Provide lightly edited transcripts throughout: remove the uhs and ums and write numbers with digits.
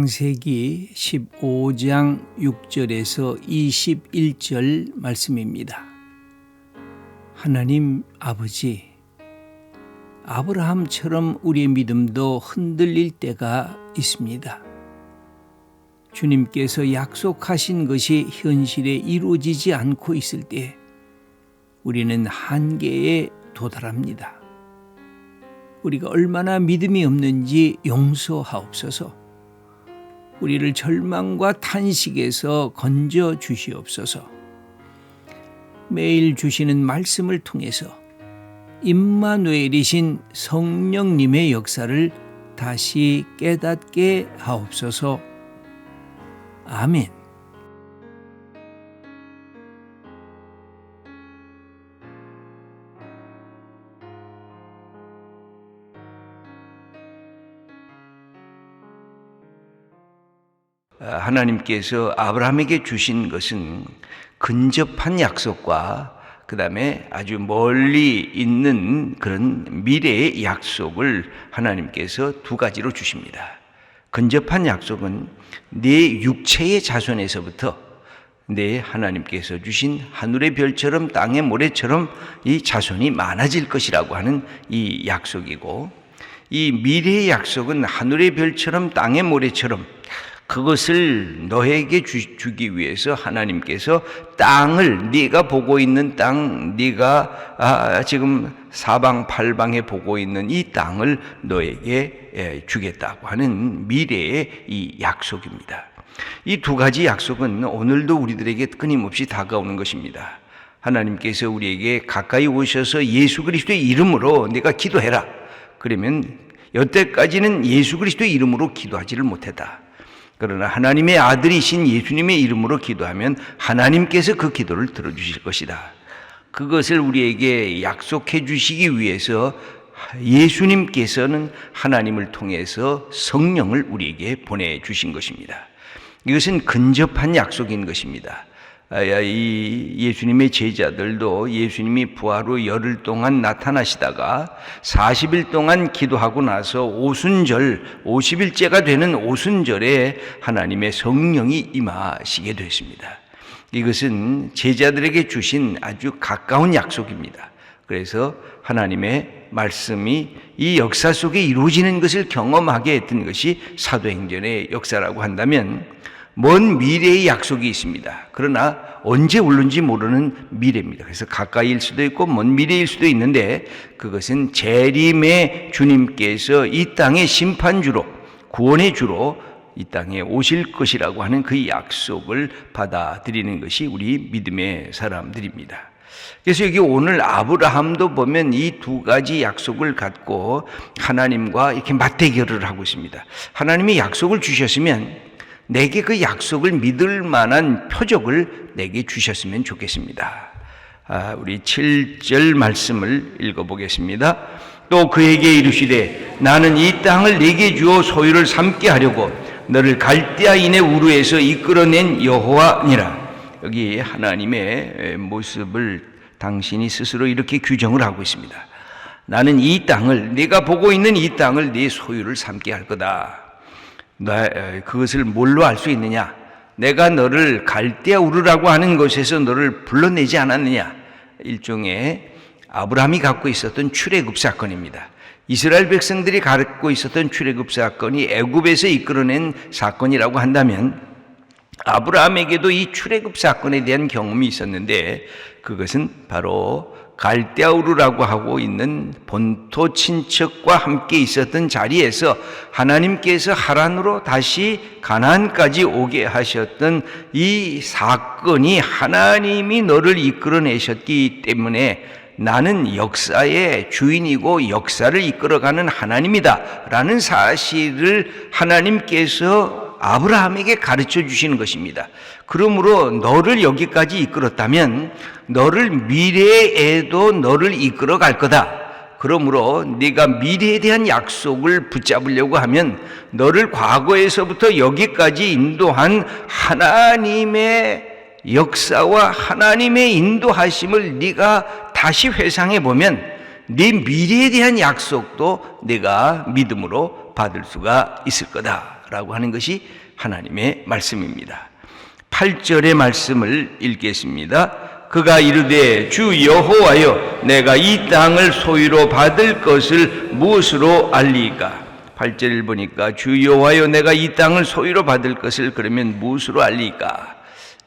창세기 15장 6절에서 21절 말씀입니다. 하나님 아버지, 아브라함처럼 우리의 믿음도 흔들릴 때가 있습니다. 주님께서 약속하신 것이 현실에 이루어지지 않고 있을 때 우리는 한계에 도달합니다. 우리가 얼마나 믿음이 없는지 용서하옵소서. 우리를 절망과 탄식에서 건져 주시옵소서. 매일 주시는 말씀을 통해서 임마누엘이신 성령님의 역사를 다시 깨닫게 하옵소서. 아멘. 하나님께서 아브라함에게 주신 것은 근접한 약속과 그 다음에 아주 멀리 있는 그런 미래의 약속을 하나님께서 두 가지로 주십니다. 근접한 약속은 내 육체의 자손에서부터 내 하나님께서 주신 하늘의 별처럼 땅의 모래처럼 이 자손이 많아질 것이라고 하는 이 약속이고, 이 미래의 약속은 하늘의 별처럼 땅의 모래처럼 그것을 너에게 주기 위해서 하나님께서 땅을, 네가 보고 있는 땅, 네가 지금 사방팔방에 보고 있는 이 땅을 너에게 주겠다고 하는 미래의 이 약속입니다. 이 두 가지 약속은 오늘도 우리들에게 끊임없이 다가오는 것입니다. 하나님께서 우리에게 가까이 오셔서 예수 그리스도의 이름으로 내가 기도해라. 그러면 여태까지는 예수 그리스도의 이름으로 기도하지를 못했다. 그러나 하나님의 아들이신 예수님의 이름으로 기도하면 하나님께서 그 기도를 들어주실 것이다. 그것을 우리에게 약속해 주시기 위해서 예수님께서는 하나님을 통해서 성령을 우리에게 보내주신 것입니다. 이것은 근접한 약속인 것입니다. 이 예수님의 제자들도 예수님이 부활 후 열흘 동안 나타나시다가 40일 동안 기도하고 나서 오순절, 50일째가 되는 오순절에 하나님의 성령이 임하시게 됐습니다. 이것은 제자들에게 주신 아주 가까운 약속입니다. 그래서 하나님의 말씀이 이 역사 속에 이루어지는 것을 경험하게 했던 것이 사도행전의 역사라고 한다면, 먼 미래의 약속이 있습니다. 그러나 언제 올는지 모르는 미래입니다. 그래서 가까이일 수도 있고 먼 미래일 수도 있는데, 그것은 재림의 주님께서 이 땅의 심판주로, 구원의 주로 이 땅에 오실 것이라고 하는 그 약속을 받아들이는 것이 우리 믿음의 사람들입니다. 그래서 여기 오늘 아브라함도 보면 이 두 가지 약속을 갖고 하나님과 이렇게 맞대결을 하고 있습니다. 하나님이 약속을 주셨으면 내게 그 약속을 믿을 만한 표적을 내게 주셨으면 좋겠습니다. 우리 7절 말씀을 읽어보겠습니다. 또 그에게 이르시되 나는 이 땅을 네게 주어 소유를 삼게 하려고 너를 갈대아인의 우르에서 이끌어낸 여호와니라. 여기 하나님의 모습을 당신이 스스로 이렇게 규정을 하고 있습니다. 나는 이 땅을, 네가 보고 있는 이 땅을 네 소유를 삼게 할 거다. 그것을 뭘로 알 수 있느냐? 내가 너를 갈대아 우르라고 하는 곳에서 너를 불러내지 않았느냐? 일종의 아브라함이 갖고 있었던 출애굽 사건입니다. 이스라엘 백성들이 갖고 있었던 출애굽 사건이 애굽에서 이끌어낸 사건이라고 한다면, 아브라함에게도 이 출애굽 사건에 대한 경험이 있었는데, 그것은 바로 갈대아 우르라고 하고 있는 본토 친척과 함께 있었던 자리에서 하나님께서 하란으로 다시 가나안까지 오게 하셨던 이 사건이, 하나님이 너를 이끌어내셨기 때문에 나는 역사의 주인이고 역사를 이끌어가는 하나님이다 라는 사실을 하나님께서 아브라함에게 가르쳐 주시는 것입니다. 그러므로 너를 여기까지 이끌었다면 너를 미래에도 너를 이끌어 갈 거다. 그러므로 네가 미래에 대한 약속을 붙잡으려고 하면 너를 과거에서부터 여기까지 인도한 하나님의 역사와 하나님의 인도하심을 네가 다시 회상해 보면 네 미래에 대한 약속도 네가 믿음으로 받을 수가 있을 거다 라고 하는 것이 하나님의 말씀입니다. 8절의 말씀을 읽겠습니다. 그가 이르되 주 여호와여 내가 이 땅을 소유로 받을 것을 무엇으로 알리까? 8절을 보니까 주 여호와여 내가 이 땅을 소유로 받을 것을 그러면 무엇으로 알리까?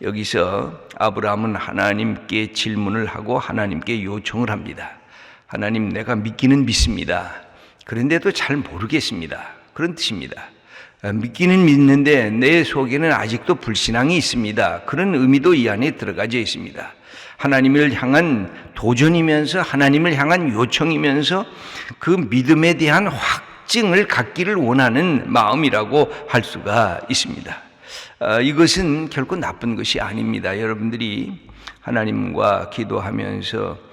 여기서 아브라함은 하나님께 질문을 하고 하나님께 요청을 합니다. 하나님, 내가 믿기는 믿습니다. 그런데도 잘 모르겠습니다. 그런 뜻입니다. 믿기는 믿는데 내 속에는 아직도 불신앙이 있습니다. 그런 의미도 이 안에 들어가져 있습니다. 하나님을 향한 도전이면서 하나님을 향한 요청이면서 그 믿음에 대한 확증을 갖기를 원하는 마음이라고 할 수가 있습니다. 이것은 결코 나쁜 것이 아닙니다. 여러분들이 하나님과 기도하면서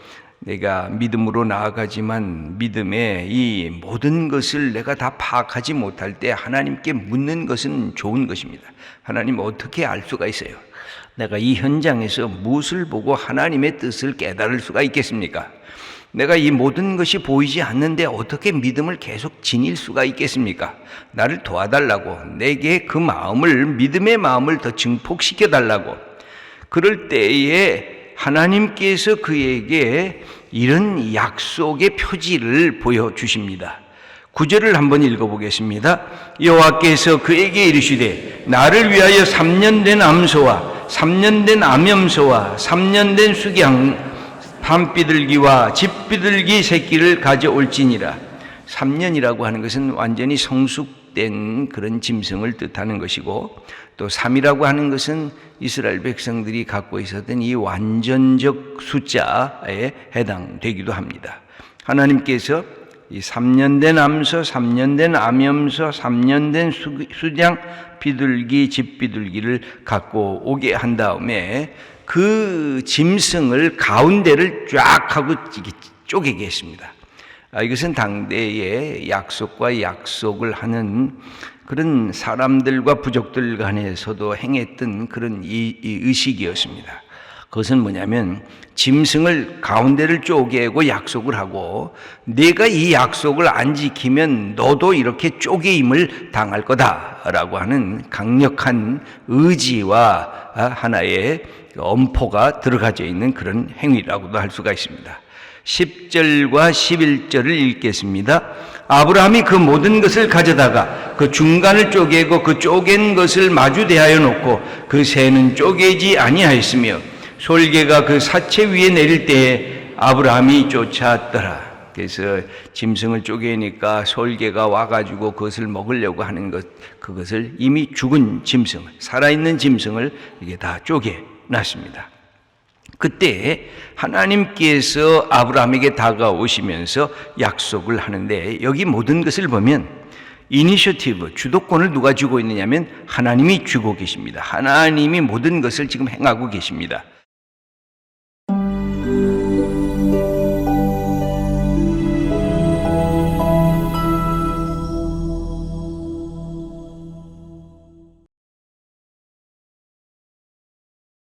내가 믿음으로 나아가지만 믿음의 이 모든 것을 내가 다 파악하지 못할 때 하나님께 묻는 것은 좋은 것입니다. 하나님, 어떻게 알 수가 있어요? 내가 이 현장에서 무엇을 보고 하나님의 뜻을 깨달을 수가 있겠습니까? 내가 이 모든 것이 보이지 않는데 어떻게 믿음을 계속 지닐 수가 있겠습니까? 나를 도와달라고, 내게 그 마음을, 믿음의 마음을 더 증폭시켜 달라고. 그럴 때에 하나님께서 그에게 이런 약속의 표지를 보여주십니다. 9절을 한번 읽어보겠습니다. 여호와께서 그에게 이르시되 나를 위하여 3년 된 암소와 3년 된 암염소와 3년 된 수양 밤비둘기와 집비둘기 새끼를 가져올지니라. 3년이라고 하는 것은 완전히 성숙된 그런 짐승을 뜻하는 것이고, 또 3이라고 하는 것은 이스라엘 백성들이 갖고 있었던 이 완전적 숫자에 해당되기도 합니다. 하나님께서 이 3년 된 암소, 3년 된 암염소, 3년 된 수장 비둘기, 집비둘기를 갖고 오게 한 다음에 그 짐승을 가운데를 쫙 하고 쪼개게 했습니다. 이것은 당대의 약속과 약속을 하는 그런 사람들과 부족들 간에서도 행했던 그런 이 의식이었습니다. 그것은 뭐냐면 짐승을 가운데를 쪼개고 약속을 하고, 내가 이 약속을 안 지키면 너도 이렇게 쪼개임을 당할 거다라고 하는 강력한 의지와 하나의 엄포가 들어가져 있는 그런 행위라고도 할 수가 있습니다. 10절과 11절을 읽겠습니다. 아브라함이 그 모든 것을 가져다가 그 중간을 쪼개고 그 쪼갠 것을 마주 대하여 놓고 그 새는 쪼개지 아니하였으며 솔개가 그 사체 위에 내릴 때에 아브라함이 쫓아왔더라. 그래서 짐승을 쪼개니까 솔개가 와가지고 그것을 먹으려고 하는 것, 그것을 이미 죽은 짐승, 살아있는 짐승을 이게 다 쪼개놨습니다. 그때 하나님께서 아브라함에게 다가오시면서 약속을 하는데, 여기 모든 것을 보면 이니셔티브, 주도권을 누가 쥐고 있느냐면 하나님이 쥐고 계십니다. 하나님이 모든 것을 지금 행하고 계십니다.